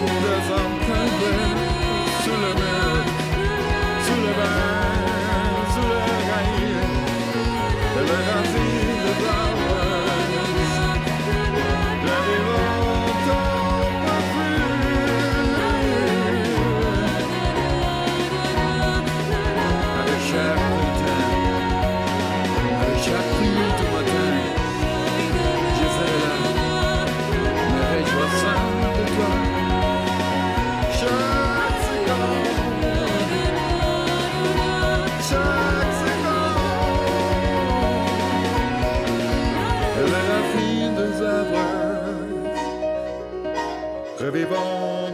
des hommes campés sous le mur, sous le bain, sous le rail, et le racine des flowers, les vivants tombent plus. Avec chaque matin, avec chaque pluie du matin, je serai là, me réjouissant de toi. Chaque seconde, et les racines des arbres, revivons